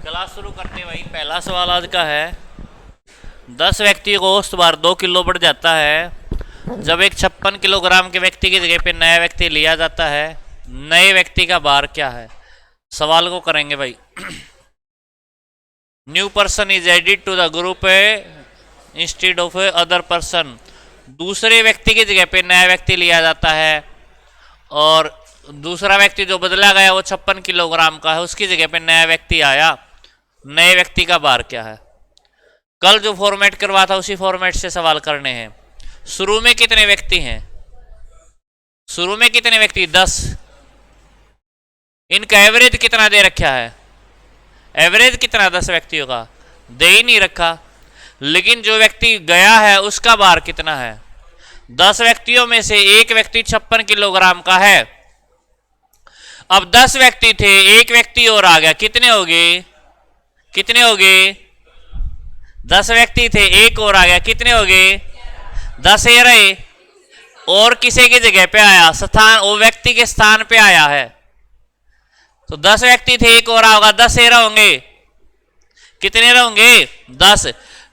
Class शुरू करते हैं भाई। पहला सवाल आज का है, 10 व्यक्ति को औसत भार 2 किलो बढ़ जाता है जब एक 56 किलोग्राम के व्यक्ति की जगह पे नया व्यक्ति लिया जाता है। नए व्यक्ति का भार क्या है? सवाल को करेंगे भाई। New person is added to the group instead of other person. दूसरे व्यक्ति की जगह पे नया व्यक्ति लिया जाता है और दूसरा व्यक्ति जो बदला गया वो 56 किलोग्राम का है, उसकी जगह पे नया व्यक्ति आया। नए व्यक्ति का भार क्या है? कल जो फॉर्मेट करवा था उसी फॉर्मेट से सवाल करने हैं। शुरू में कितने व्यक्ति हैं? शुरू में कितने व्यक्ति? 10। इनका एवरेज कितना दे रखा है? एवरेज कितना 10 व्यक्तियों का? दे ही नहीं रखा। लेकिन जो व्यक्ति गया है उसका भार कितना है? 10 व्यक्तियों में से एक व्यक्ति 56 किलोग्राम का है। अब 10 व्यक्ति थे, एक व्यक्ति और आ गया, कितने हो गए? कितने हो गए? 10 व्यक्ति थे, एक और आ गया, कितने हो गए? 10 ही रहे। और किसी की जगह पे आया, स्थान वो व्यक्ति के स्थान पे आया है। तो 10 व्यक्ति थे, एक और होगा, 10 ही रहोगे। कितने रहोगे? 10।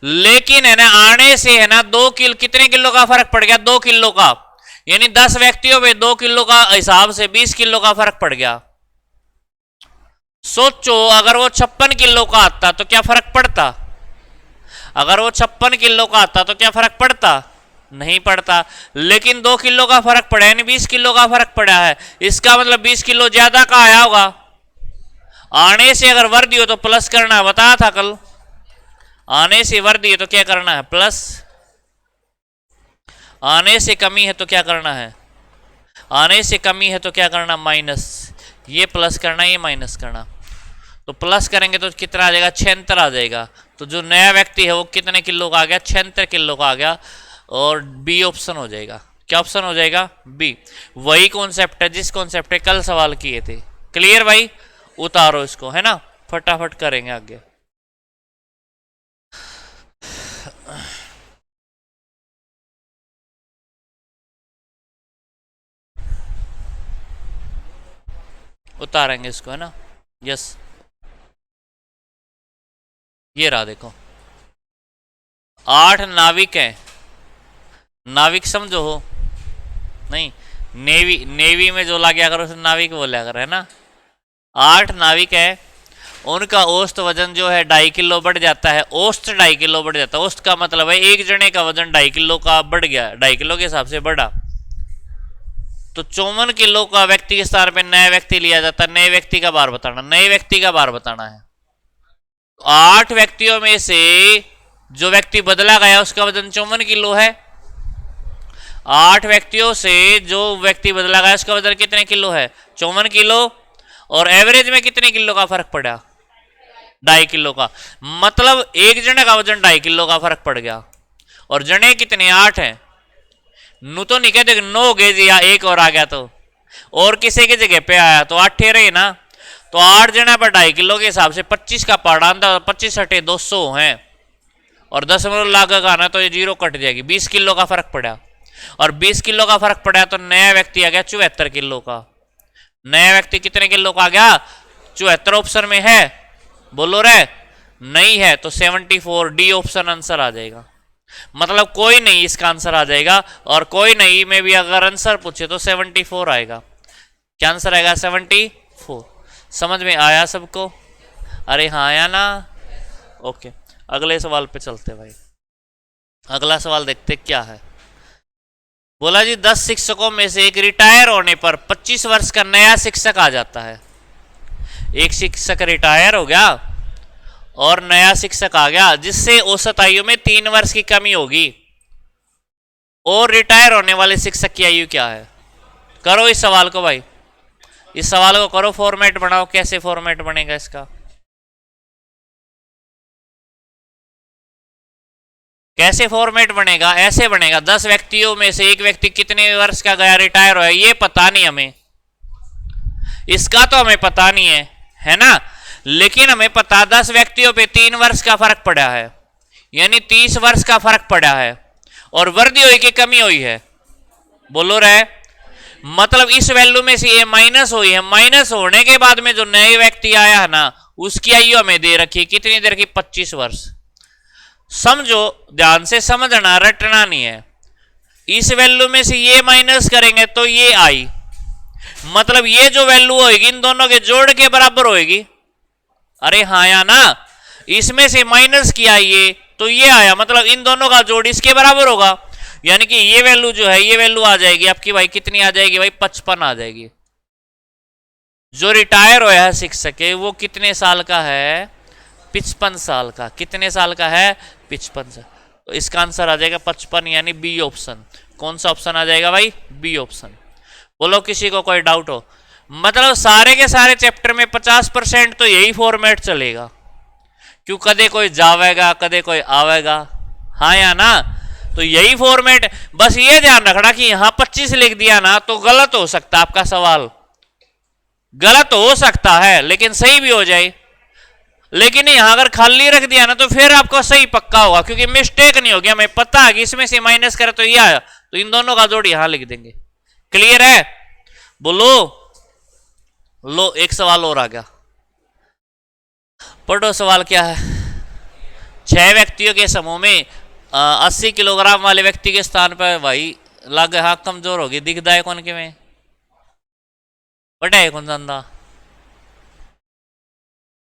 लेकिन है ना, आने से है ना 2 किलो, कितने किलो का फर्क पड़ गया? 2 किलो का। यानी 10 व्यक्तियों में 2 किलो का हिसाब से 20 किलो का फर्क पड़ गया। सोचो अगर वो 56 किलो का आता तो क्या फर्क पड़ता? अगर वो 56 किलो का आता तो क्या फर्क पड़ता? नहीं पड़ता। लेकिन 2 किलो का फर्क पड़ा, यानी 20 किलो का फर्क पड़ा है। इसका मतलब 20 किलो ज्यादा का आया होगा। आने से अगर वर्दी हो तो प्लस करना है, बताया था कल। आने से वर्दी है तो क्या करना है? प्लस। आने से कमी है तो क्या करना है? आने से कमी है तो क्या करना? माइनस। ये प्लस करना, ये माइनस करना। तो प्लस करेंगे तो कितना आ जाएगा? 76 आ जाएगा। तो जो नया व्यक्ति है वो कितने किलो का आ गया? 76 किलो का आ गया। और बी ऑप्शन हो जाएगा। क्या ऑप्शन हो जाएगा? बी। वही कॉन्सेप्ट है जिस कॉन्सेप्ट पे कल सवाल किए थे। क्लियर भाई? उतारो इसको, है ना, फटाफट करेंगे आगे। उतारेंगे इसको, है ना। यस, ये रहा देखो। 8 नाविक हैं। नाविक समझो हो? नहीं, नेवी में जो ला गया करो उसे नाविक बोला कर, है ना। 8 नाविक है, उनका औसत वजन जो है 2.5 किलो बढ़ जाता है। औसत 2.5 किलो बढ़ जाता है। औसत का मतलब है एक जने का वजन 2.5 किलो का बढ़ गया, 2.5 किलो के हिसाब से बढ़ा। तो 54 किलो का व्यक्ति के स्थान पे नया व्यक्ति लिया जाता है। नए व्यक्ति का भार बताना, नए व्यक्ति का भार बताना है। 8 व्यक्तियों में से जो व्यक्ति बदला गया उसका वजन 54 किलो है। 8 व्यक्तियों से जो व्यक्ति बदला गया उसका वजन कितने किलो है? 54 किलो। और एवरेज में कितने किलो का फर्क पड़ा? 2.5 किलो का। मतलब एक जने का वजन 2.5 किलो का फर्क पड़ गया। और जने कितने? 8 हैं। नू तो नहीं कहते 9 हो गए जी, या एक और आ गया तो, और किसी की जगह पे आया तो 8 रहे ना। तो 8 जना पर 2.5 किलो के हिसाब से 25 का पाड़ा आंदा, 25 हटे 200 हैं। और 10 लागत आना तो ये 0 कट जाएगी। 20 किलो का फर्क पड़ा। और 20 किलो का फर्क पड़ा तो नया व्यक्ति आ गया 74 किलो का। नया व्यक्ति कितने किलो का आ गया? 74 ऑप्शन में है? बोलो रे। नहीं है तो 74 डी ऑप्शन आंसर आ जाएगा। मतलब कोई नहीं इसका आंसर आ जाएगा। और कोई नहीं में भी अगर आंसर पूछे तो 74 आएगा। क्या आंसर आएगा? 74। समझ में आया सबको? अरे हाँ आया ना। ओके, अगले सवाल पे चलते भाई। अगला सवाल देखते क्या है। बोला जी 10 शिक्षकों में से एक रिटायर होने पर 25 वर्ष का नया शिक्षक आ जाता है। एक शिक्षक रिटायर हो गया और नया शिक्षक आ गया, जिससे औसत आयु में 3 वर्ष की कमी होगी। और रिटायर होने वाले शिक्षक की आयु क्या है? करो इस सवाल को भाई, इस सवाल को करो, फॉर्मेट बनाओ। कैसे फॉर्मेट बनेगा इसका? कैसे फॉर्मेट बनेगा? ऐसे बनेगा, 10 व्यक्तियों में से एक व्यक्ति कितने वर्ष का गया, रिटायर हुआ, ये पता नहीं हमें। इसका तो हमें पता नहीं है ना। लेकिन हमें पता 10 व्यक्तियों पे 3 वर्ष का फर्क पड़ा है, यानी 30 वर्ष का फर्क पड़ा है। और वृद्धि हुई कि कमी हुई है? बोलो रे। मतलब इस वैल्यू में से ये माइनस हुई है। माइनस होने के बाद में जो नए व्यक्ति आया है ना, उसकी आयु हमें दे रखी कितनी देर की, 25 वर्ष। समझो, ध्यान से समझना, रटना नहीं है। इस वैल्यू में से ये माइनस करेंगे तो ये आई, मतलब ये जो वैल्यू होगी इन दोनों के जोड़ के बराबर होगी। अरे हाँ या ना, इसमें से माइनस किया ये तो ये आया, मतलब इन दोनों का जोड़ इसके बराबर होगा। यानी कि ये वैल्यू जो है, ये वैल्यू आ जाएगी आपकी भाई, कितनी आ जाएगी भाई, 55 आ जाएगी। जो रिटायर होया है शिक्षक के, वो कितने साल का है, 55 साल का। कितने साल का है, 55 साल। तो इसका आंसर आ जाएगा 55, यानी बी ऑप्शन। कौन सा ऑप्शन आ जाएगा भाई, बी ऑप्शन। बोलो किसी को कोई डाउट हो? मतलब सारे के सारे चैप्टर में 50% तो यही फॉर्मेट चलेगा, क्यों, कदे कोई जावेगा कदे कोई आवेगा, हाँ या ना। तो यही फॉर्मेट, बस ये ध्यान रखना कि यहां 25 लिख दिया ना तो गलत हो सकता है, आपका सवाल गलत हो सकता है लेकिन सही भी हो जाए। लेकिन यहां अगर खाली रख दिया ना तो फिर आपको सही पक्का होगा, क्योंकि मिस्टेक नहीं होगी, हमें पता है कि इसमें से माइनस करे तो ये आया, तो इन दोनों का जोड़ यहां लिख देंगे। क्लियर है? बोलो। लो एक सवाल और आ गया, पढ़ो सवाल क्या है। 6 व्यक्तियों के समूह में 80 किलोग्राम वाले व्यक्ति के स्थान पर भाई लग हाँ कमजोर होगी, दिखता है कौन के में, बड़ा है कौन जानता।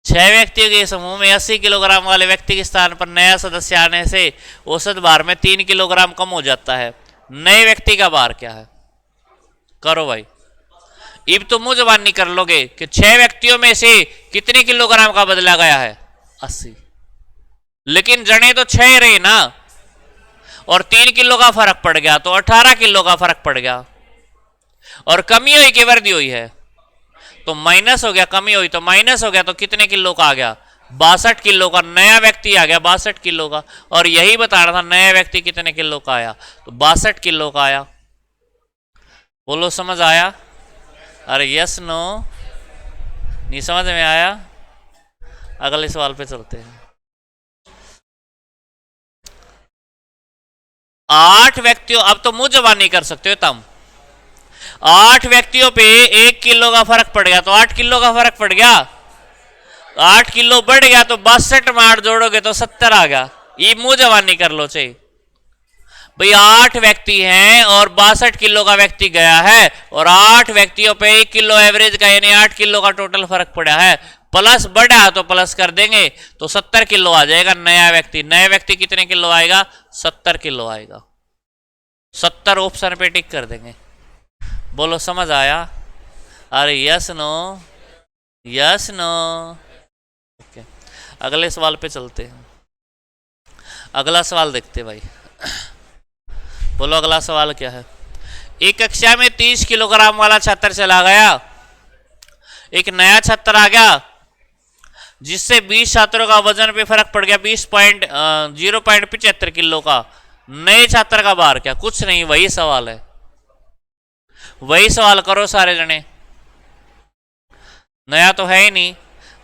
6 व्यक्तियों के समूह में 80 किलोग्राम वाले व्यक्ति के स्थान पर नया सदस्य आने से औसत भार में 3 किलोग्राम कम हो जाता है। नए व्यक्ति का भार क्या है? करो भाई, अब तो मुंह जबानी कर लोगे कि 6 व्यक्तियों में से कितने किलोग्राम का बदला गया है, 80। लेकिन जने तो 6 रहे ना, और 3 किलो का फर्क पड़ गया तो 18 किलो का फर्क पड़ गया, और कमी हुई कि वृद्धि हुई है, तो माइनस हो गया, कमी हुई तो माइनस हो गया, तो कितने किलो का आ गया, 62 किलो का। नया व्यक्ति आ गया 62 किलो का, और यही बता रहा था नया व्यक्ति कितने किलो का आया, तो 62 किलो का आया। बोलो समझ आया? अरे यस नो, नहीं समझ में आया? अगले सवाल पे चलते हैं। 8 व्यक्तियों, अब तो मुंह जबानी कर सकते हो तुम। 8 व्यक्तियों पे 1 किलो का फर्क पड़ गया, तो 8 किलो का फर्क पड़ गया, 8 किलो बढ़ गया, तो 62 में 8 जोड़ोगे तो 70 आ गया। ये मुंह जबानी कर लो चाहिए भाई। 8 व्यक्ति हैं और 62 किलो का व्यक्ति गया है, और 8 व्यक्तियों पे 1 किलो एवरेज का, यानी 8 किलो का टोटल फर्क पड़ा है। प्लस बढ़ा तो प्लस कर देंगे तो 70 किलो आ जाएगा नया व्यक्ति। नया व्यक्ति कितने किलो आएगा, 70 किलो आएगा। 70 ऑप्शन पे टिक कर देंगे। बोलो समझ आया? अरे yes no, yes no. Okay, अगले सवाल पे चलते हैं। अगला सवाल देखते भाई। बोलो अगला सवाल क्या है। एक कक्षा में 30 किलोग्राम वाला छात्र चला गया, एक नया छात्र आ गया जिससे 20 छात्रों का वजन पे फर्क पड़ गया 0.75 किलो का। नए छात्र का भार क्या? कुछ नहीं, वही सवाल है, वही सवाल करो सारे जने। नया तो है ही नहीं,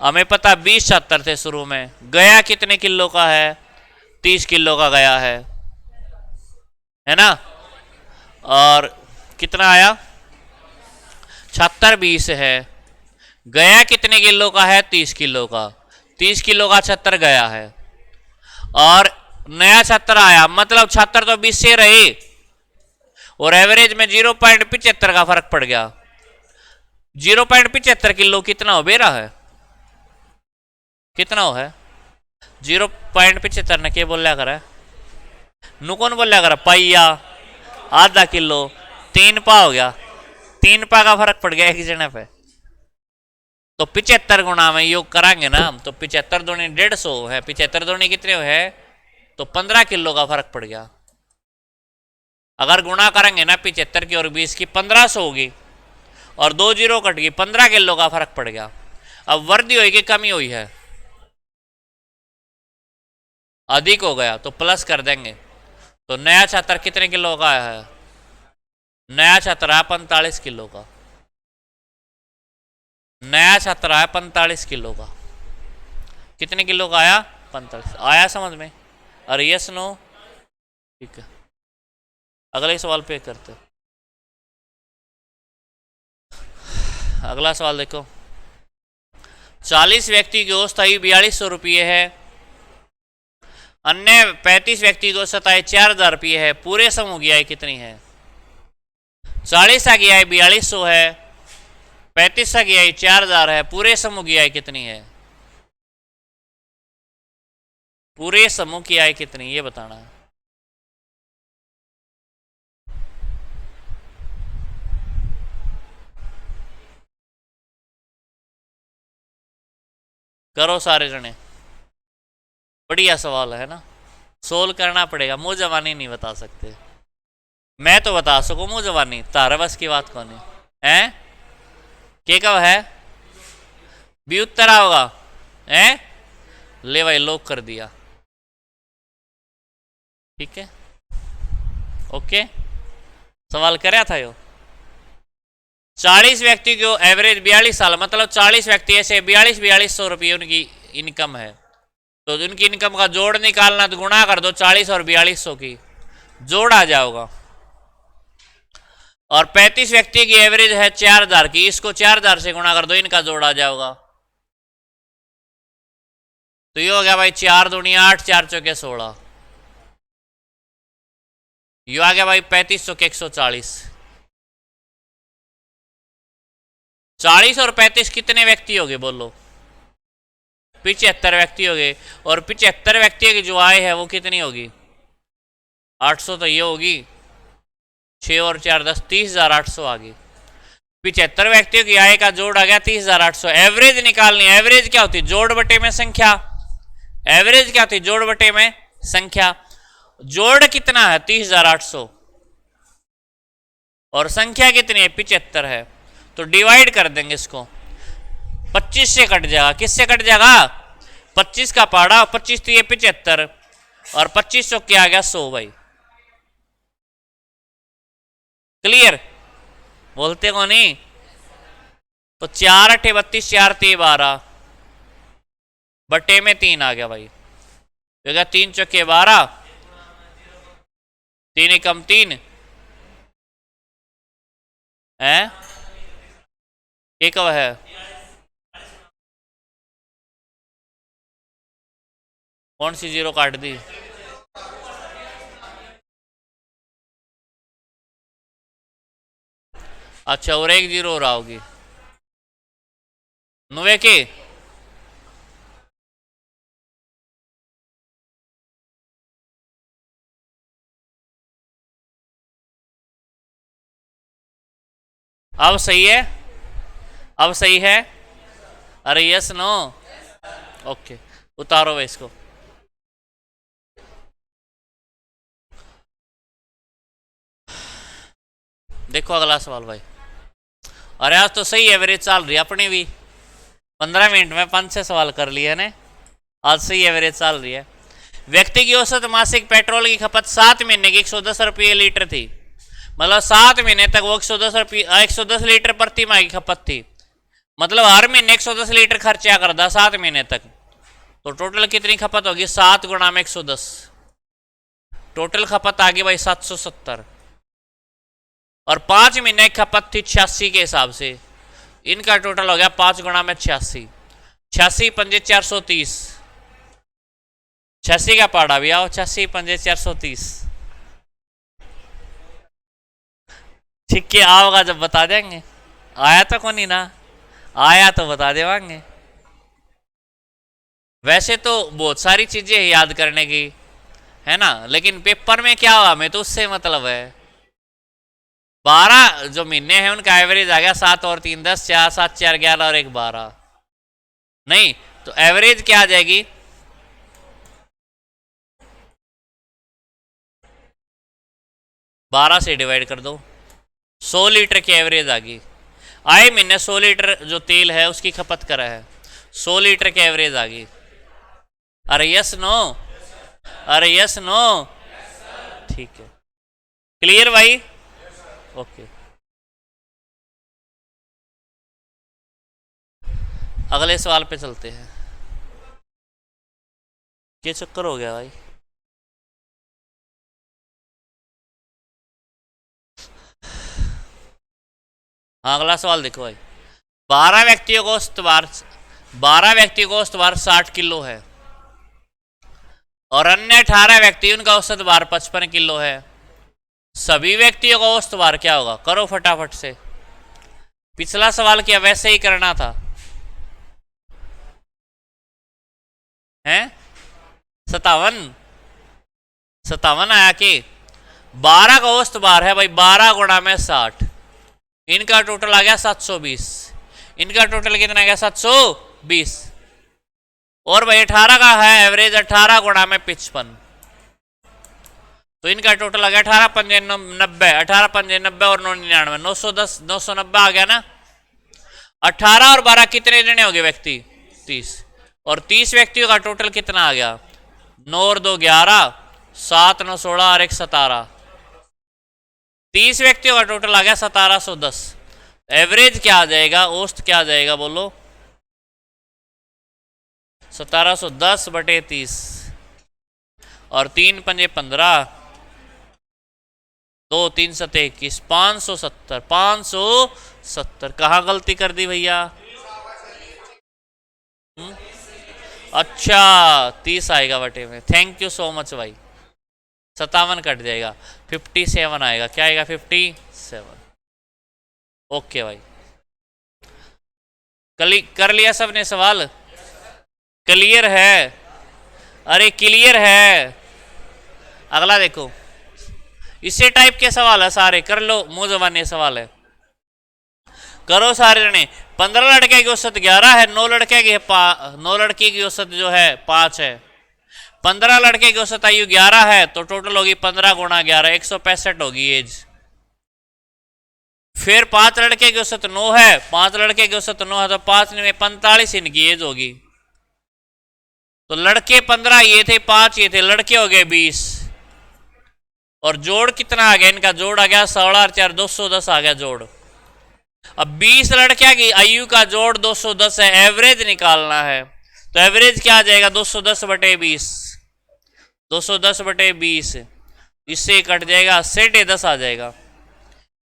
हमें पता 20 छात्र थे शुरू में। गया कितने किलो का है, 30 किलो का गया है ना। और कितना आया, छात्र 20 है, गया कितने किलो का है, 30 किलो का। 30 किलो का छात्र गया है और नया छात्र आया, मतलब छात्र तो 20 से रहे, और एवरेज में 0.75 का फर्क पड़ गया। 0.75 किलो कितना हो बेरा है, कितना हो है 0.75 ने क्या बोलिया करा, नु कौन बोलिया करा, पाइया, आधा किलो, 3 पा हो गया, 3 पा का फर्क पड़ गया एक जने पे। तो 75 गुणा में योग कराएंगे ना हम, तो 75 दूनी 150 है, 75 दूनी कितने है, तो 15 किलो का फर्क पड़ गया। अगर गुणा करेंगे ना 75 की और 20 की, 1500 होगी, और 2 जीरो कट गई, 15 किलो का फर्क पड़ गया। अब वृद्धि हुई कि कमी हुई है, अधिक हो गया, तो प्लस कर देंगे। तो नया छात्र कितने किलो का है, नया छात्र है 45 किलो का। नया छात्र आया 45 किलो का। कितने किलो का आया, 45 आया, समझ में? अरे यस नो, ठीक है। अगले सवाल पे करते हैं। अगला सवाल देखो, 40 व्यक्ति की औसत आयु 4200 रुपये है। अन्य 35 व्यक्ति की औसत आयु 4000 रुपये है। पूरे समूह की आयु कितनी है? 40 की आयु 4200 है, 35 की आयु 4000 है। पूरे समूह की आयु कितनी है? पूरे समूह की आयु कितनी, ये बताना है। करो सारे जने, बढ़िया सवाल है ना, सोल्व करना पड़ेगा। मुंह जवानी नहीं बता सकते, मैं तो बता सकूं मुंह जवानी, तारा बस की बात कौन है? के कब है भी उत्तर होगा है? ले भाई लॉक कर दिया, ठीक है ओके। सवाल कराया था यो। 40 व्यक्ति को एवरेज 42 साल, मतलब 40 व्यक्ति ऐसे 4200 रुपये उनकी इनकम है। तो उनकी इनकम का जोड़ निकालना, तो गुणा कर दो 40 और 4200 की, जोड़ आ जाओगा। और 35 व्यक्ति की एवरेज है 4000 की, इसको 4000 से गुणा कर दो, इनका जोड़ आ जाओगा। तो ये हो गया भाई 4 दूनी 8, 4 चौके 16। ये आ गया भाई 3500 के 140। 40 और 35 कितने व्यक्ति हो गए बोलो? 75 व्यक्ति हो गए। और 75 व्यक्ति की जो आय है वो कितनी होगी? 800 तो ये होगी, 6 और 4 10, 30,800 आ गई। 75 व्यक्तियों की आय का जोड़ आ गया 30,800। एवरेज निकालनी, एवरेज क्या होती? जोड़ बटे में संख्या। एवरेज क्या होती? जोड़ बटे में संख्या। जोड़ कितना है? 30,800 और संख्या कितनी है? 75 है। तो डिवाइड कर देंगे इसको, 25 से कट जाएगा। किससे कट जाएगा? 25 का पाड़ा, 25 तो ये 75 और 2500 क्या आ गया? 100 भाई। क्लियर? बोलते को नहीं? तो 4 8 32, 4 3 12 बटे में 3 आ गया भाई। तो 3 चौके 12, 3 एकम 3 है, एक है। कौन सी जीरो काट दी? अच्छा, और एक जीरो हो रहा होगी 9 के। अब सही है, अब सही है। अरे यस नो, ओके उतारो भाई इसको। देखो अगला सवाल भाई। अरे आज तो सही एवरेज चल रही है अपनी भी, 15 मिनट में 5-6 सवाल कर लिए ने। आज सही एवरेज चल रही है। व्यक्ति की औसत मासिक पेट्रोल की खपत 7 महीने की 110 रुपये लीटर थी। मतलब 7 महीने तक वो 110 लीटर प्रति माह की खपत थी। मतलब हर महीने 110 लीटर खर्चा करता 7 महीने तक। तो टोटल कितनी खपत होगी? 7 गुणा में 110। टोटल खपत आ गई भाई 770। और 5 महीने की खपत थी 86 के हिसाब से। इनका टोटल हो गया 5 गुणा में 86। 86 पंजे 430। 86 का पाड़ा भी आओ, 86 पंजे 430। ठीक है, आओगा जब बता देंगे। आया तो कौन ही ना, आया तो बता देवांगे। वैसे तो बहुत सारी चीजें याद करने की है ना, लेकिन पेपर में क्या हुआ हमें तो उससे मतलब है। 12 जो महीने हैं उनका एवरेज आ गया 7 और 3 10, 4 7 4 11 और 1 12। नहीं तो एवरेज क्या आ जाएगी? बारह से डिवाइड कर दो, 100 लीटर की एवरेज आ गई। आए महीने 100 लीटर जो तेल है उसकी खपत करा है, 100 लीटर की एवरेज आ गई। अरे यस नो, अरे यस नो, ठीक है क्लियर भाई, ओके। अगले सवाल पे चलते हैं। क्या चक्कर हो गया भाई? हाँ अगला सवाल देखो भाई। 12 व्यक्तियों को औसत 12 व्यक्ति का औसत भार 60 किलो है और अन्य 18 व्यक्ति उनका औसत भार 55 किलो है। सभी व्यक्तियों का औसत भार क्या होगा? करो फटाफट से। पिछला सवाल क्या वैसे ही करना था, हैं? 57 आया कि 12 का औसत भार है भाई, 12 गुणा में 60, इनका टोटल आ गया 720। इनका टोटल कितना आ गया? 720। और भाई 18 का है एवरेज, 18 गुणा में 55, तो इनका टोटल आ गया 18 पंजे 90, 18 पंजे 90 और 99, 910, 990 आ गया ना। 18 और 12 कितने जने हो गए व्यक्ति? 30। और 30 व्यक्तियों का टोटल कितना आ गया? 9 और 2 11, 7 9 16 और 1 17। 30 व्यक्तियों का टोटल आ गया 1710। एवरेज क्या आ जाएगा? औसत क्या आ जाएगा बोलो? 1710 बटे 30 और 3 पंजे 15, 2 3 7 21, 570। 570 कहाँ गलती कर दी भैया? अच्छा 30 आएगा बटे में। थैंक यू सो मच भाई। 57 कट जाएगा, 57 आएगा। क्या आएगा? 57। ओके भाई, कर लिया सबने सवाल? क्लियर है? अरे क्लियर है। अगला देखो, इसी टाइप के सवाल है सारे, कर लो। मुंह जबानी सवाल है, करो सारे जने। 15 लड़के की औसत 11 है, 9 लड़के की 9 लड़की की औसत जो है 5 है। 15 लड़के की औसत आयु 11 है, तो टोटल होगी 15 गुणा 11, 165 होगी एज। फिर 5 लड़के की औसत 9 है, 5 लड़के की औसत 9 है, तो 5 में 45 इनकी एज होगी। तो लड़के 15 ये थे, 5 ये थे, लड़के हो गए 20। और जोड़ कितना आ गया इनका? जोड़ आ गया 16 और 4 210 आ गया जोड़। अब 20 लड़कियां की आयु का जोड़ 210 है, एवरेज निकालना है। तो एवरेज क्या आ जाएगा? 210 बटे 20, 210 बटे 20, इससे कट जाएगा, सेड 10 आ जाएगा।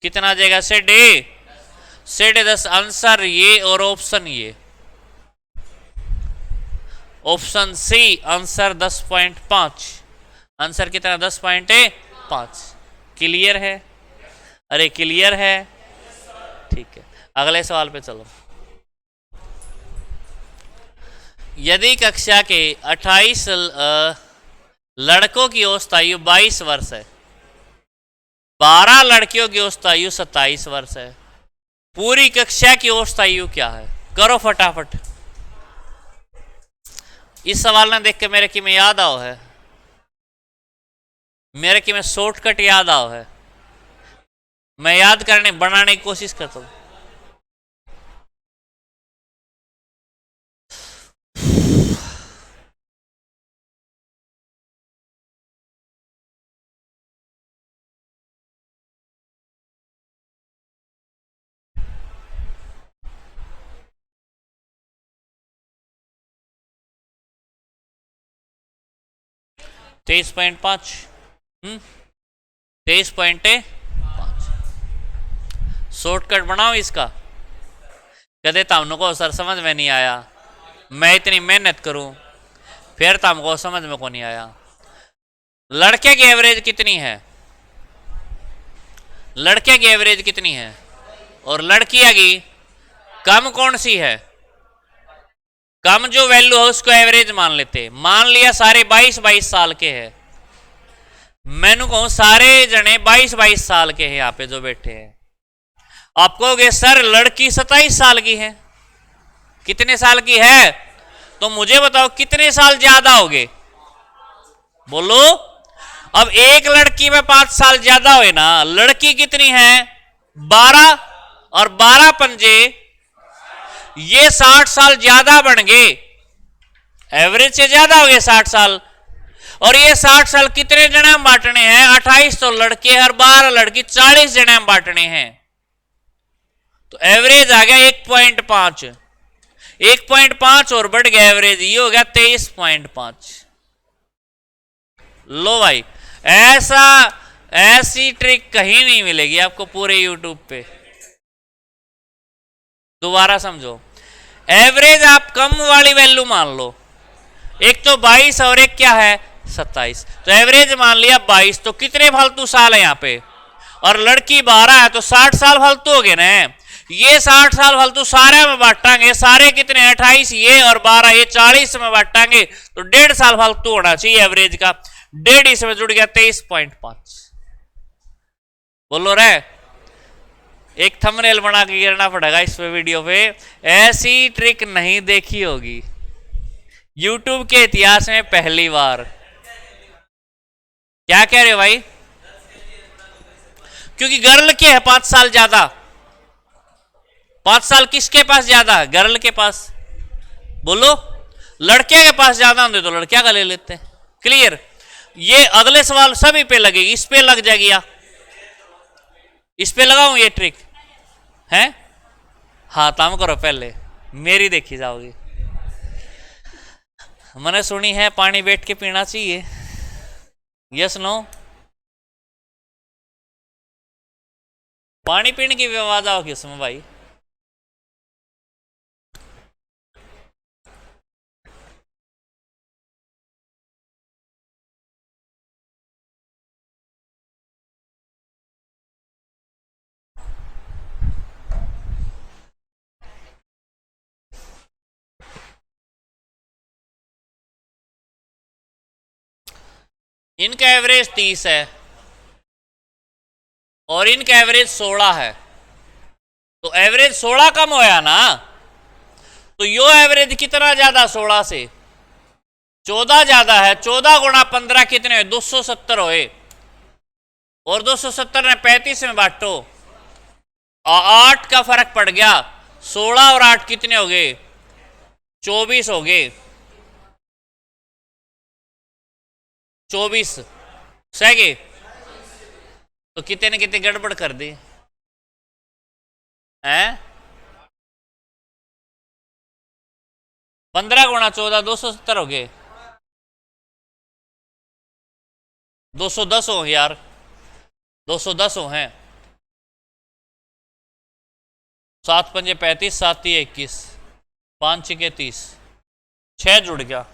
कितना आ जाएगा? सेड 10। आंसर ये और ऑप्शन ये, ऑप्शन सी आंसर 10.5। आंसर कितना? 10.5। क्लियर है? अरे क्लियर है? ठीक है, अगले सवाल पे चलो। यदि कक्षा के 28 लड़कों की औसत आयु 22 वर्ष है, 12 लड़कियों की औसत आयु 27 वर्ष है, पूरी कक्षा की औसत आयु क्या है? करो फटाफट। इस सवाल ने देख के मेरे की में याद आओ है, मेरे की में शॉर्टकट याद आओ है, मैं याद करने बनाने की कोशिश करता हूं। तेईस 23.5 शॉर्टकट बनाओ इसका। कहते तुमको को सर समझ में नहीं आया, मैं इतनी मेहनत करूं फिर तुमको समझ में को नहीं आया। लड़के की एवरेज कितनी है? लड़के की एवरेज कितनी है? और लड़कियां की कम कौन सी है? कम जो वैल्यू है उसको एवरेज मान लेते। मान लिया सारे 22-22 साल के हैं, मैंने कहूं सारे जने 22-22 साल के हैं यहां पे जो बैठे हैं। आप कहोगे सर लड़की 27 साल की है, कितने साल की है? तो मुझे बताओ कितने साल ज्यादा हो गए? बोलो। अब एक लड़की में 5 साल ज्यादा हुए ना। लड़की कितनी है? 12 और 12 पंजे ये 60 साल ज्यादा बन गए, एवरेज से ज्यादा हो गए 60 साल। और ये 60 साल कितने जने हम बांटने हैं? 28 तो लड़के और 12 लड़की, 40 जने हम बांटने हैं। तो एवरेज आ गया 1.5, 1.5 और बढ़ गया एवरेज, ये हो गया 23.5। लो भाई, ऐसी ट्रिक कहीं नहीं मिलेगी आपको पूरे यूट्यूब पे। दोबारा समझो, एवरेज आप कम वाली वैल्यू मान लो, एक तो 22 और एक क्या है 27, तो एवरेज मान लिया 22, तो कितने फालतू साल है यहाँ पे, और लड़की 12 है तो 60 साल फालतू हो गए ना। ये 60 साल फालतू सारे में बांटांगे, सारे कितने 28 ये और 12 ये 40 में बांटांगे तो 1.5 साल फालतू होना चाहिए एवरेज का, 1.5 इसमें जुड़ गया 23.5। बोलो रे, एक थंबनेल बना के गिरना पड़ेगा इस पे वीडियो पे, ऐसी ट्रिक नहीं देखी होगी यूट्यूब के इतिहास में पहली बार। क्या कह रहे हो भाई? क्योंकि गर्ल के है 5 साल ज्यादा, 5 साल किसके पास ज्यादा? गर्ल के पास। बोलो, लड़के के पास ज्यादा होते तो लड़कियां का ले लेते हैं। क्लियर? ये अगले सवाल सभी पे लगेगी, इस पे लग जाएगी या इस पे लगाऊं ये ट्रिक है? हाँ काम करो, पहले मेरी देखी जाओगी। मैंने सुनी है पानी बैठ के पीना चाहिए, यस नो? पानी पीने की भी आवाज आओगी उसमें भाई। इनका एवरेज 30 है और इनका एवरेज 16 है, तो एवरेज 16 कम होया ना, तो यो एवरेज कितना ज्यादा? 16 से 14 ज्यादा है। 14 गुणा 15 कितने हुए? 270 हुए, और 270 ने 35 में बांटो, 8 का फर्क पड़ गया। 16 और 8 कितने हो गए? 24 हो गए। 24 सही, तो कितने ने कितने गड़बड़ कर दी हैं? 15 गुणा 14 270 हो गए, 210 हो यार, 210 हो हैं। 7 पंजे 35, 7 21, 5 6 30, 6 जुड़ गया।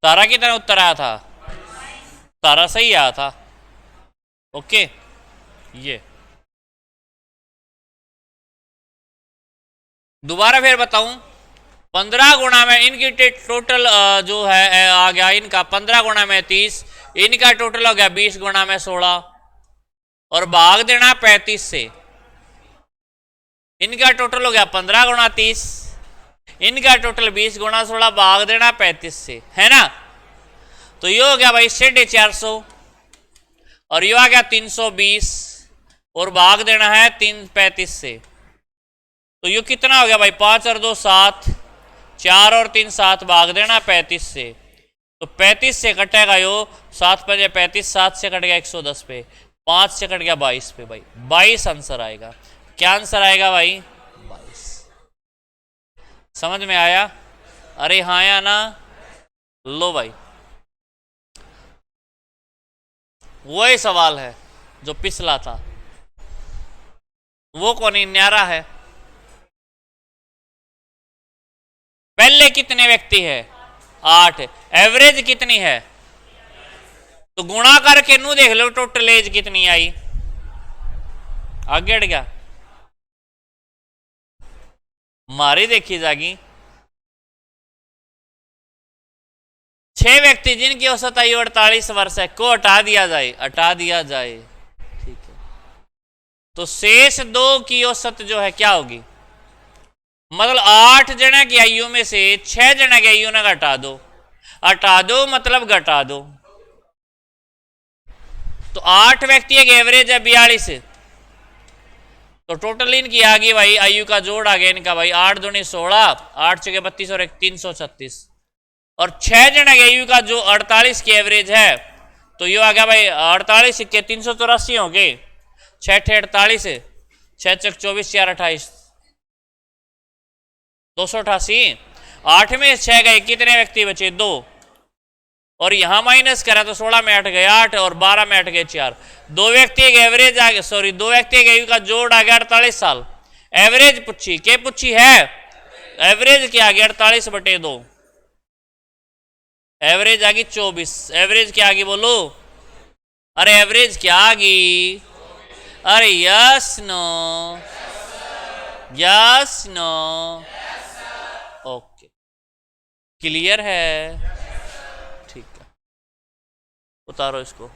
तारा की तरह उत्तर आया था, तारा सही आया था। ओके, ये दोबारा फिर बताऊं, 15 गुणा में इनकी टोटल जो है आ गया इनका 15 गुणा में 30, इनका टोटल हो गया 20 गुणा में 16, और भाग देना 35 से। इनका टोटल हो गया 15 गुणा 30, इनका टोटल 20 गुणा 16, भाग देना 35 से, है ना? तो ये हो गया भाई 450, और ये आ गया 320, और भाग देना है 35 से। तो ये कितना हो गया भाई? 5 और 2 7, 4 और 3 7, भाग देना 35 से। तो 35 से कटेगा यो, 7 पंजे 35, 7 से कट गया 110 पे, 5 से कट गया 22 पे भाई, 22 आंसर आएगा। क्या आंसर आएगा भाई? 22। समझ में आया? अरे हाँ या ना? लो भाई, वही सवाल है जो पिछला था, वो कौन न्यारा है। पहले कितने व्यक्ति है? 8, एवरेज कितनी है? तो गुणा करके नू देख लो टोटल एज कितनी आई, आगे हट गया। मारी देखी जाएगी। 6 व्यक्ति जिनकी औसत आयु 48 वर्ष है को हटा दिया जाए, हटा दिया जाए, ठीक है, तो शेष 2 की औसत जो है क्या होगी? मतलब 8 जना की आयु में से 6 जना की आयु ना घटा दो, हटा दो मतलब घटा दो। तो 8 व्यक्ति एक एवरेज है 42, तो टोटल इनकी आ गई भाई आयु का जोड़ आ गया इनका भाई 8 दूनी 16, 8 छके 32 और 1 336, और 6 जना की आयु का जो 48 की एवरेज है, तो ये आ गया भाई 48 के 384 हो गए, 6 48, 6 चक 24 4 28, 288। 8 में 6 गए, कितने व्यक्ति बचे? 2, और यहां माइनस करा तो 16 में 8 गए 8 और 12 में 8 गए 4। दो व्यक्ति एक एवरेज आ गया, सॉरी दो व्यक्ति एक आयु का जोड़ आ गया 48 साल। एवरेज पूछी, क्या पूछी है? एवरेज क्या आ गया 48/2। एवरेज आ गई 24। एवरेज क्या आ गई बोलो? अरे एवरेज क्या आ गई? अरे yes no, yes no, okay clear है, ठीक है उतारो इसको।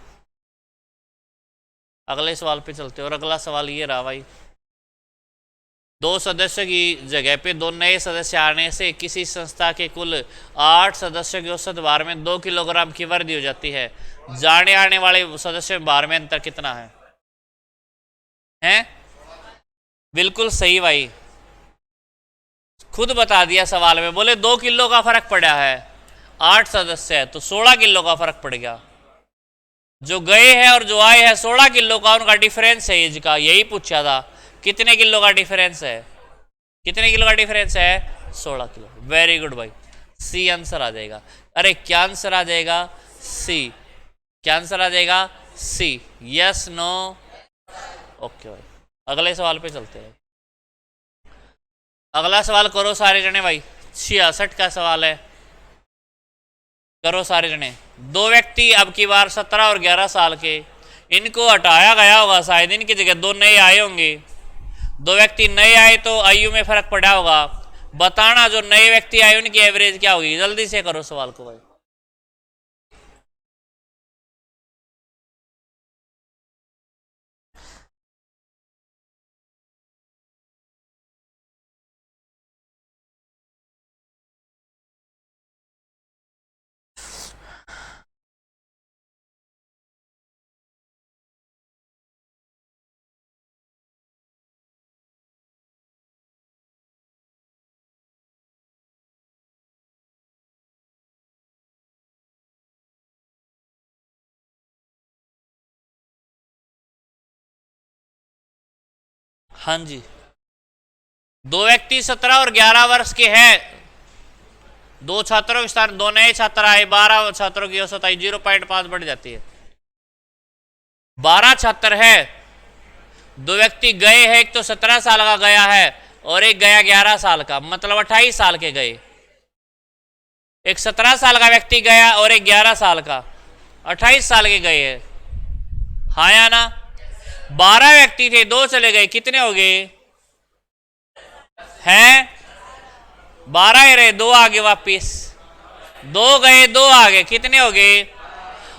अगले सवाल पे चलते हैं। और अगला सवाल ये रहा भाई, दो सदस्यों की जगह पे दो नए सदस्य आने से किसी संस्था के कुल 8 सदस्यों की औसत भार में 2 किलोग्राम की वृद्धि हो जाती है। जाने आने वाले सदस्यों भार में अंतर कितना है? हैं? बिल्कुल सही भाई, खुद बता दिया सवाल में, बोले 2 किलो का फर्क पड़ा है। 8 सदस्य है तो 16 किलो का फर्क पड़ गया। जो गए हैं और जो आए हैं 16 किलो का उनका डिफरेंस है एज का, यही पूछा था। कितने किलो का डिफरेंस है? कितने किलो का डिफरेंस है? 16 किलो। वेरी गुड भाई, सी आंसर आ जाएगा। अरे क्या आंसर आ जाएगा? सी। क्या आंसर आ जाएगा? सी। यस नो, ओके भाई अगले सवाल पे चलते हैं। अगला सवाल करो सारे जने भाई, 66 का सवाल है, करो सारे जने। दो व्यक्ति अब की बार 17 और 11 साल के, इनको हटाया गया होगा शायद, इनकी जगह दो नए आए होंगे। दो व्यक्ति नए आए तो आयु में फर्क पड़ा होगा। बताना जो नए व्यक्ति आए उनकी एवरेज क्या होगी? जल्दी से करो सवाल को भाई। हाँ जी, दो व्यक्ति 17 और 11 वर्ष के हैं। दो छात्रों के स्थान दो नए छात्र आए, 12 छात्रों की औसत आई 0.5 बढ़ जाती है। 12 छात्र है, दो व्यक्ति गए हैं, एक तो 17 साल का गया है और एक गया 11 साल का, मतलब 28 साल के गए। एक 17 साल का व्यक्ति गया और एक 11 साल का, 28 साल के गए हैं। हाँ या ना? 12 व्यक्ति थे, दो चले गए, कितने हो गए हैं? 12 ही रहे, दो आगे वापिस, दो गए दो आगे, कितने हो गए?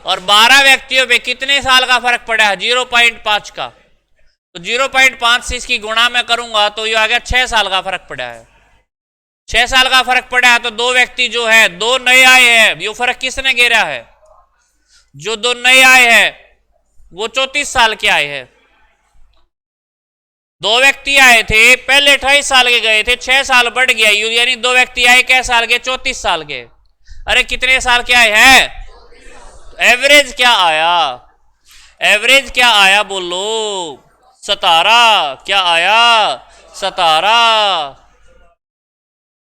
और 12 व्यक्तियों पे कितने साल का फर्क पड़ा है? 0.5 का। तो 0.5 से इसकी गुणा में करूंगा तो ये आ गया 6 साल का फर्क पड़ा है। 6 साल का फर्क पड़ा है तो दो व्यक्ति जो है दो नए आए हैं, ये फर्क किसने घेरा है? जो दो नए आए हैं वो 34 साल के आए हैं। दो व्यक्ति आए थे पहले 28 साल के गए थे, 6 साल बढ़ गया, यानी दो व्यक्ति आए कै साल के? 34 साल के। अरे कितने साल के आए हैं? एवरेज क्या आया? एवरेज क्या आया बोलो? 17। क्या आया? 17।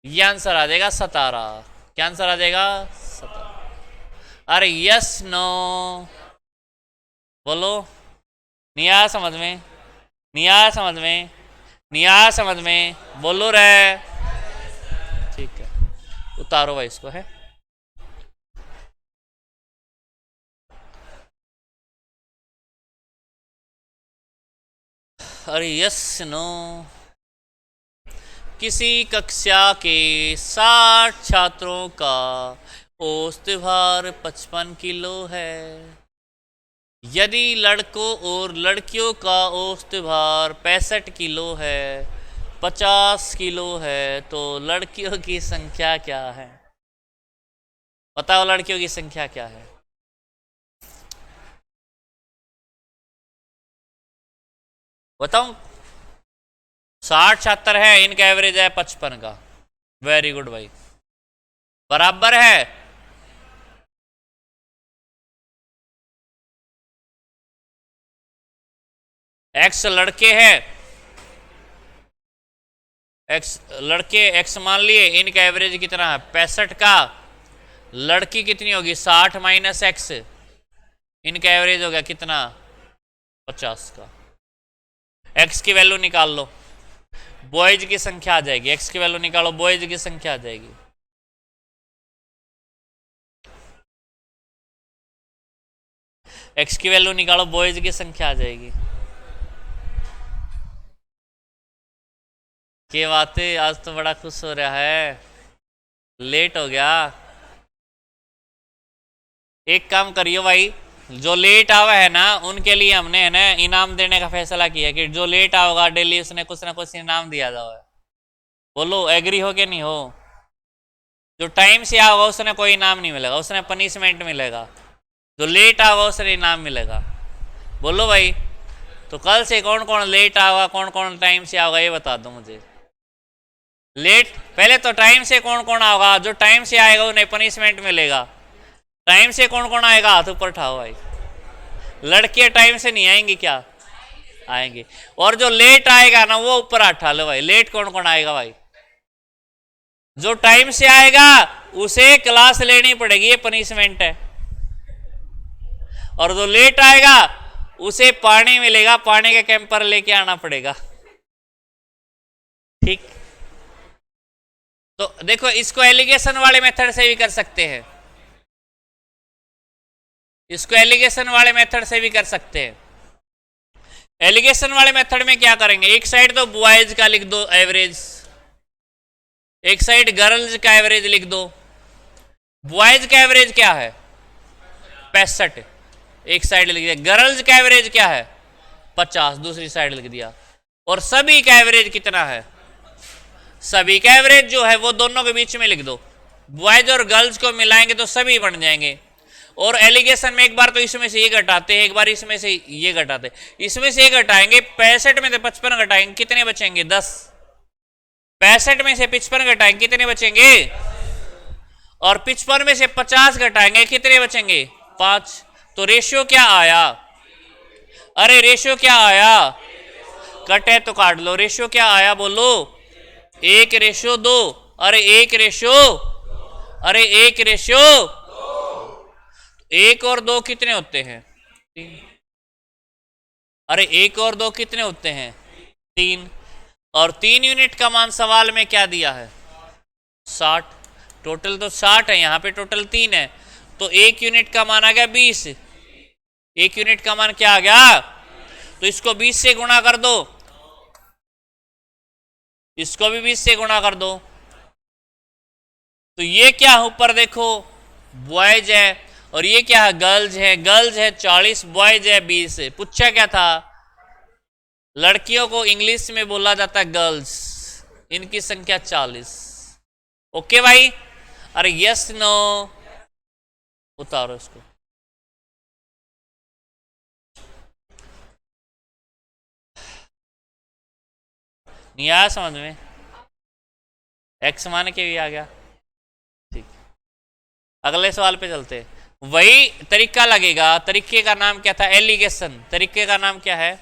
ये आंसर आ जाएगा 17। क्या आंसर आ जाएगा? 17। अरे यस नो बोलो। नहीं आया समझ में? नहीं आया समझ में? नहीं आया समझ में? बोलो रे। ठीक है उतारो भाई इसको है। अरे यस नो। किसी कक्षा के 60 छात्रों का औसत भार 55 किलो है। यदि लड़कों और लड़कियों का औसत भार 65 किलो है, 50 किलो है, तो लड़कियों की संख्या क्या है? बताओ लड़कियों की संख्या क्या है? बताऊं? 60 छात्र है, इनका एवरेज है 55 का। वेरी गुड भाई, बराबर है। एक्स लड़के हैं, एक्स लड़के एक्स मान लिए, इनका एवरेज कितना है? 65 का। लड़की कितनी होगी 60 माइनस एक्स, इनका एवरेज हो गया कितना 50 का। एक्स की वैल्यू निकाल लो, बॉयज की संख्या आ जाएगी, एक्स की वैल्यू निकालो बॉयज की संख्या आ जाएगी। एक्स की वैल्यू निकालो बॉयज की संख्या आ जाएगी। क्या बात है, आज तो बड़ा खुश हो रहा है, लेट हो गया। एक काम करियो भाई, जो लेट आवा है ना उनके लिए हमने है ना इनाम देने का फैसला किया कि जो लेट आओगा डेली उसने कुछ ना कुछ इनाम दिया जाए। बोलो एग्री हो कि नहीं हो? जो टाइम से आओगा उसने कोई इनाम नहीं मिलेगा, उसने पनिशमेंट मिलेगा। जो लेट आओगा उसने इनाम मिलेगा। बोलो भाई, तो कल से कौन कौन लेट आओगा, कौन कौन टाइम से आओगा, ये बता दो मुझे। लेट पहले तो टाइम से कौन कौन आओगा, जो टाइम से आएगा उन्हें पनिशमेंट मिलेगा। टाइम से कौन कौन आएगा, हाथ ऊपर उठाओ भाई। लड़कियां टाइम से नहीं आएंगी क्या? आएंगे। और जो लेट आएगा ना वो ऊपर उठा लो भाई। लेट कौन कौन आएगा भाई? जो टाइम से आएगा उसे क्लास लेनी पड़ेगी, ये पनिशमेंट है। और जो लेट आएगा उसे पानी मिलेगा, पानी के कैंपर लेके आना पड़ेगा। ठीक, तो देखो इसको एलिगेशन वाले मेथड से भी कर सकते हैं, इसको एलिगेशन वाले मेथड से भी कर सकते हैं। एलिगेशन वाले मेथड में क्या करेंगे, एक साइड तो बॉयज का लिख दो एवरेज, एक साइड गर्ल्स का एवरेज लिख दो। बॉयज का एवरेज क्या है 65, एक साइड लिख दिया। गर्ल्स का एवरेज क्या है 50, दूसरी साइड लिख दिया। और सभी का एवरेज कितना है, सभी का एवरेज जो है वो दोनों के बीच में लिख दो। बॉयज और गर्ल्स को मिलाएंगे तो सभी बन जाएंगे। और एलिगेशन में एक बार तो इसमें से ये घटाते हैं, एक बार इसमें से ये घटाते हैं। इसमें से ये घटाएंगे, 65 में से 55 घटाएंगे, कितने बचेंगे 10। 65 में से 55 घटाएंगे, कितने बचेंगे। और 55 में से 50 घटाएंगे, कितने बचेंगे 5। तो रेशियो क्या आया, अरे रेशियो क्या आया, कटे तो काट लो। रेशियो क्या आया बोलो, 1:2। अरे 1:, अरे 1:, 1 और 2 कितने होते हैं 3। अरे 1 और 2 कितने होते हैं 3। और 3 यूनिट का मान सवाल में क्या दिया है 60। टोटल तो 60 है, यहाँ पे टोटल 3 है, तो 1 यूनिट का मान आ गया 20। 1 यूनिट का मान क्या आ गया, तो इसको 20 से गुणा कर दो, इसको भी 20 से गुणा कर दो। तो ये क्या ऊपर देखो बॉयज है, और ये क्या है गर्ल्स है। गर्ल्स है 40, बॉयज है 20। पूछा क्या था, लड़कियों को इंग्लिश में बोला जाता है गर्ल्स, इनकी संख्या 40। ओके भाई, अरे यस नो, उतारो इसको। नहीं आया समझ में, एक्स मान के भी आ गया। ठीक, अगले सवाल पे चलते। वही तरीका लगेगा, तरीके का नाम क्या था एलिगेशन। तरीके का नाम क्या है,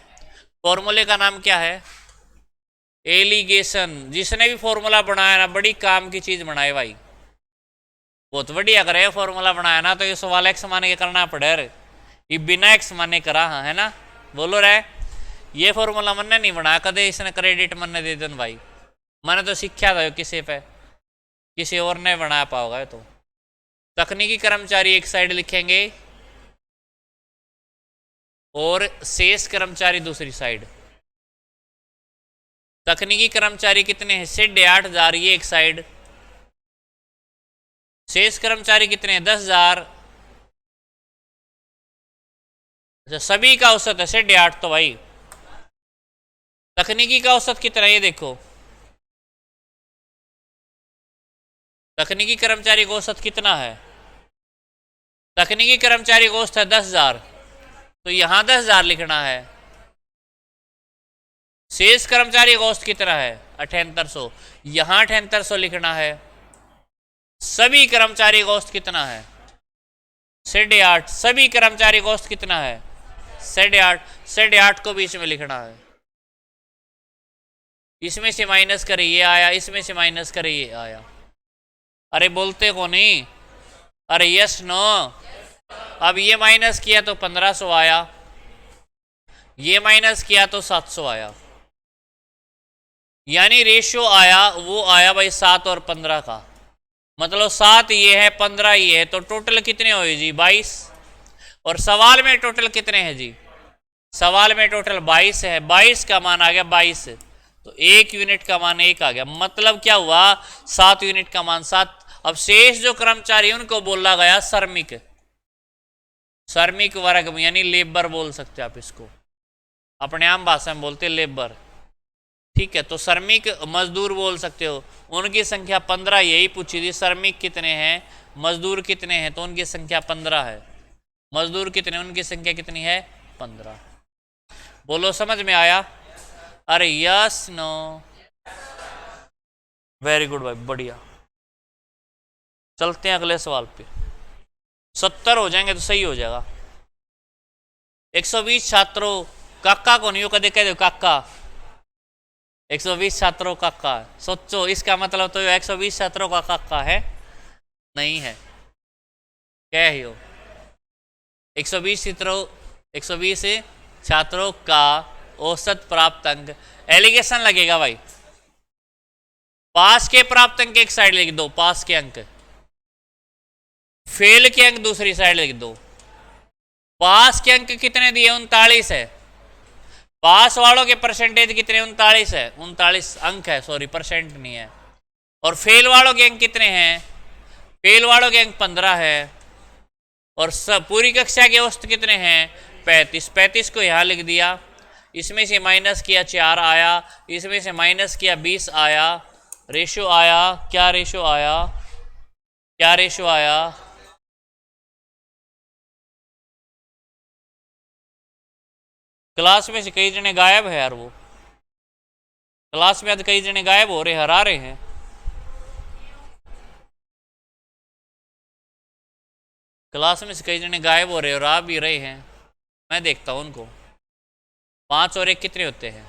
फॉर्मूले का नाम क्या है एलिगेशन। जिसने भी फॉर्मूला बनाया ना बड़ी काम की चीज बनाए भाई, बहुत बढ़िया करे फॉर्मूला बनाया ना, तो ये सवाल एक्स माने के करना पड़े, ये बिना एक्स माने करा हाँ है ना। बोलो रे, ये फॉर्मूला मैंने नहीं बनाया कदे, इसने क्रेडिट मैंने दे दें भाई, मैंने तो सीखा था किसी पे, किसी और ने बना पाओगा। तो तकनीकी कर्मचारी एक साइड लिखेंगे और शेष कर्मचारी दूसरी साइड। तकनीकी कर्मचारी कितने हैं 8,500, ये एक साइड। शेष कर्मचारी कितने हैं 10,000। अच्छा, सभी का औसत है 8,500, तो भाई तकनीकी का औसत कितना है ये देखो, तकनीकी कर्मचारी का औसत कितना है, तकनीकी कर्मचारी का औसत है 10,000, तो यहां 10,000 लिखना है। शेष कर्मचारी का औसत कितना है 7800, यहां 7800 लिखना है। सभी कर्मचारी का औसत कितना है 8,500, सभी कर्मचारी का औसत कितना है 8,500, 8,500 को बीच में लिखना है। इसमें से माइनस करे ये आया, इसमें से माइनस करे ये आया। अरे बोलते को नहीं, अरे यस नो। अब ये माइनस किया तो 1500 आया, ये माइनस किया तो 700 आया, यानी रेशियो आया वो आया भाई 7 और 15 का। मतलब 7 ये है, 15 ये है, तो टोटल कितने हुए जी 22। और सवाल में टोटल कितने हैं जी, सवाल में टोटल 22 है, 22 का मान आ गया 22, तो 1 यूनिट का मान 1 आ गया। मतलब क्या हुआ, 7 यूनिट का मान 7। अब शेष जो कर्मचारी उनको बोला गया श्रमिक, श्रमिक वर्ग यानी लेबर बोल सकते आप इसको, अपने आम भाषा में बोलते लेबर, ठीक है। तो श्रमिक मजदूर बोल सकते हो। उनकी संख्या 15, यही पूछी थी, श्रमिक कितने हैं मजदूर कितने हैं, तो उनकी संख्या 15 है। मजदूर कितने, उनकी संख्या कितनी है 15। बोलो समझ में आया। अरे यस नो, वेरी गुड भाई, बढ़िया। चलते हैं अगले सवाल पे। 70 हो जाएंगे तो सही हो जाएगा। 120 छात्रों, काका को नहीं हो कदे कह दो काका, 120 छात्रों का काका, सोचो इसका मतलब तो 120 छात्रों का काका है, नहीं है, क्या ही हो। 120 छात्रों का औसत प्राप्त अंक, एलिगेशन लगेगा भाई। पास के प्राप्त अंक एक साइड लिख दो, पास के अंक, फेल के अंक दूसरी साइड लिख दो। पास के अंक कितने दिए 39 है, पास वालों के परसेंटेज कितने 39 है, 39 अंक है, सॉरी परसेंट नहीं है। और फेल वालों के अंक कितने हैं, फेल वालों के अंक 15 है। और सब पूरी कक्षा के औसत कितने हैं 35, 35 को यहां लिख दिया, इसमें से माइनस किया 4 आया, इसमें से माइनस किया 20 आया, रेशो आया क्या, रेशो आया क्या, रेशो आया क्लास में से कई जने गायब है यार, वो क्लास में आज कई जने गायब हो रहे, हरा रहे हैं। क्लास में से कई जने गायब हो रहे और आ भी रहे हैं, मैं देखता हूं उनको। 5 और 1 कितने होते हैं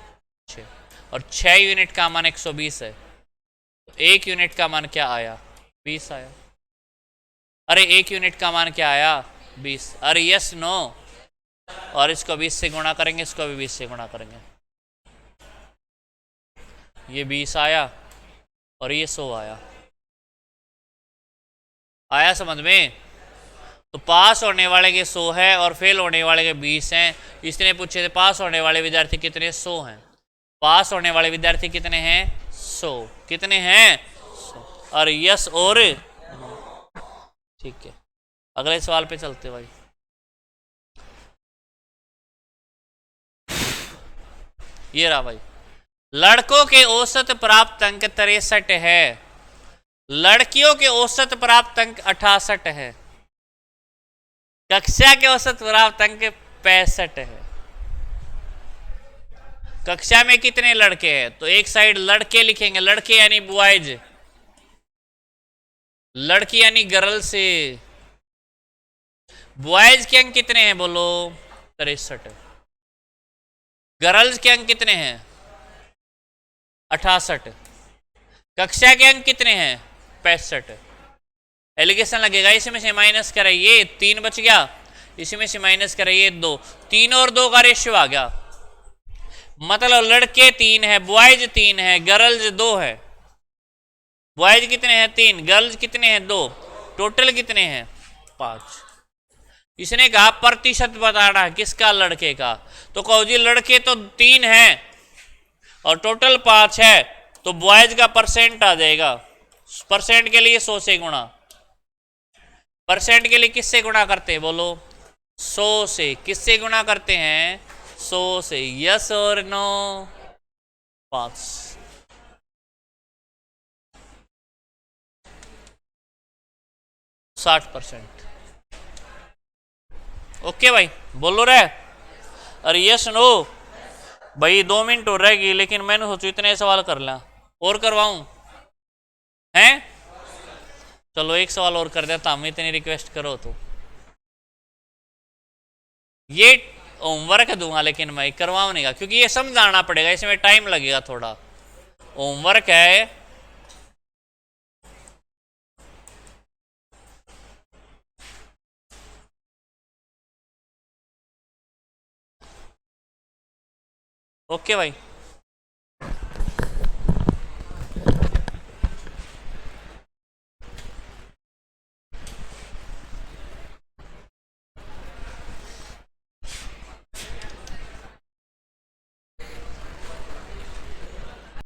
6, और 6 यूनिट का मान 120 है, तो 1 यूनिट का मान क्या आया 20 आया। अरे 1 यूनिट का मान क्या आया 20। अरे यस नो, और इसको 20 से गुणा करेंगे, इसको भी 20 से गुणा करेंगे, ये 20 आया और ये 100 आया। आया समझ में। तो पास होने वाले के 100 है और फेल होने वाले के 20 हैं। इसने पूछे थे पास होने वाले विद्यार्थी कितने, 100 हैं। पास होने वाले विद्यार्थी कितने हैं 100, कितने हैं 100। और यस और ठीक है, अगले सवाल पे चलते भाई। ये रहा भाई, लड़कों के औसत प्राप्त अंक 63 है, लड़कियों के औसत प्राप्त अंक 68 है, कक्षा के औसत प्राप्त अंक 65 है। कक्षा में कितने लड़के हैं, तो एक साइड लड़के लिखेंगे, लड़के यानी बॉयज, लड़की यानी गर्ल से। बॉयज के अंक कितने हैं बोलो 63, गर्ल्स के अंक कितने हैं 68, कक्षा के अंक कितने हैं 65। एलिगेशन लगेगा, इसमें से माइनस करें ये 3 बच गया, इसमें से माइनस करें ये 2, 3 और 2 का रेशियो आ गया। मतलब लड़के 3 है, बॉयज 3 है, गर्ल्स 2 है। बॉयज कितने हैं 3, गर्ल्स कितने हैं 2, टोटल कितने हैं 5। इसने कहा प्रतिशत बताना है किसका, लड़के का, तो कहो जी लड़के तो 3 हैं और टोटल 5 है, तो बॉयज का परसेंट आ जाएगा। परसेंट के लिए 100 से गुणा, परसेंट के लिए किससे गुणा करते हैं बोलो 100 से, किससे गुणा करते हैं 100 से, यस और नो 5। ओके भाई बोलो रे, अरे यस नो भाई 2 मिनट हो रहेगी, लेकिन मैंने सोचू इतने सवाल कर ला, और करवाऊं हैं, चलो एक सवाल और कर देता हूं, इतनी रिक्वेस्ट करो तो। ये होमवर्क दूंगा लेकिन मैं करवाऊंगा, क्योंकि ये समझाना पड़ेगा, इसमें टाइम लगेगा थोड़ा। होमवर्क है ओके भाई।